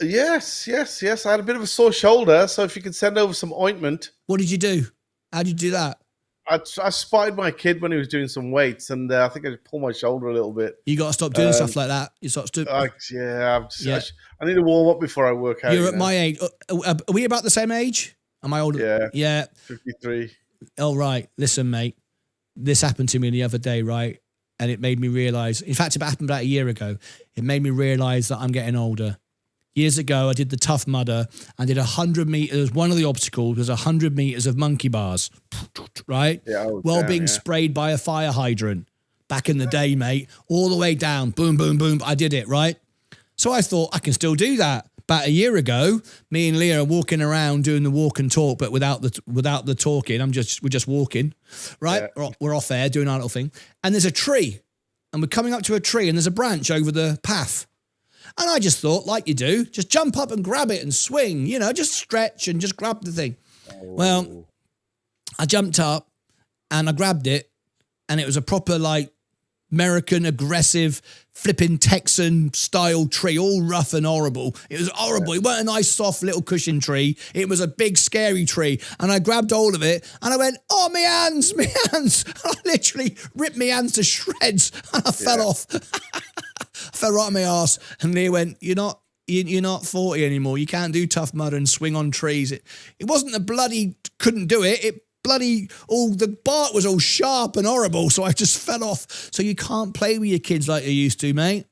Yes. I had a bit of a sore shoulder, so if you could send over some ointment. What did you do? How did you do that? I spotted my kid when he was doing some weights, and I think I just pulled my shoulder a little bit. You got to stop doing stuff like that. You stop. I need to warm up before I work out. You're at my age. Are we about the same age? Am I older? Yeah. 53. Oh, right. Listen, mate. This happened to me the other day, right? And it made me realise. In fact, it happened about a year ago. It made me realise that I'm getting older. Years ago, I did the Tough Mudder. I did 100 meters. One of the obstacles was 100 meters of monkey bars, right? Yeah, being sprayed by a fire hydrant back in the day, mate, all the way down. Boom, boom, boom. I did it, right? So I thought I can still do that. About a year ago, me and Leah are walking around doing the walk and talk, but without the talking. We're just walking, right? Yeah. We're off air doing our little thing. And there's a tree, and we're coming up to a tree, and there's a branch over the path. And I just thought, like you do, just jump up and grab it and swing, just stretch and just grab the thing. Oh. Well, I jumped up and I grabbed it, and it was a proper, American aggressive flipping Texan style tree, all rough and horrible. It was horrible. It wasn't a nice soft little cushion tree. It was a big scary tree. And I grabbed hold of it and I went, oh, my hands. I literally ripped my hands to shreds and I fell off. I fell right on my ass, and Leah went, you're not 40 anymore. You can't do Tough Mudder and swing on trees. It wasn't a bloody couldn't do it. the bark was all sharp and horrible, so I just fell off. So you can't play with your kids like you used to, mate.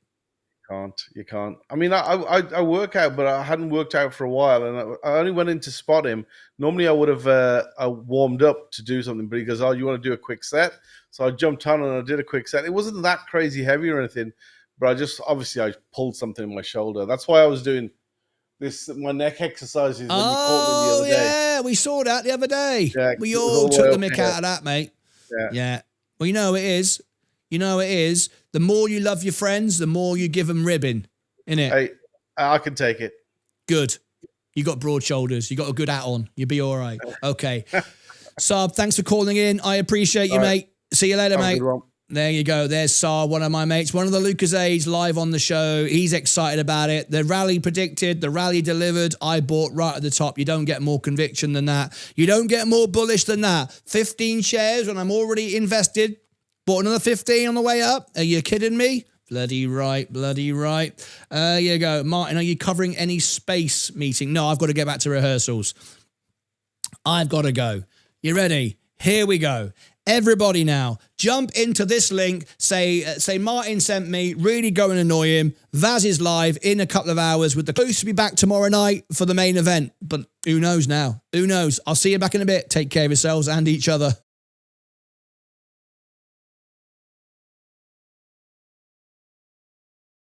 You can't. I mean, I work out, but I hadn't worked out for a while, and I only went in to spot him. Normally, I would have warmed up to do something, but he goes, "Oh, you want to do a quick set?" So I jumped on and I did a quick set. It wasn't that crazy heavy or anything, but I pulled something in my shoulder. That's why I was doing my neck exercises when you caught me the other day. Yeah, we saw that the other day. Yeah, we all took the mick out of that, mate. Yeah. Well, you know it is. The more you love your friends, the more you give them ribbon, innit? Hey, I can take it. Good. You got broad shoulders. You got a good hat on. You'll be all right. Okay. Saab, thanks for calling in. I appreciate you, mate. See you later, mate. There you go. There's Saab, one of my mates, one of the Lucasades live on the show. He's excited about it. The rally predicted, the rally delivered. I bought right at the top. You don't get more conviction than that. You don't get more bullish than that. 15 shares when I'm already invested. Bought another 15 on the way up. Are you kidding me? Bloody right. There you go. Martyn, are you covering any space meeting? No, I've got to get back to rehearsals. I've got to go. You ready? Here we go. Everybody now, jump into this link. Say Martyn sent me. Really go and annoy him. Vaz is live in a couple of hours with the clues to be back tomorrow night for the main event. But who knows now? Who knows? I'll see you back in a bit. Take care of yourselves and each other.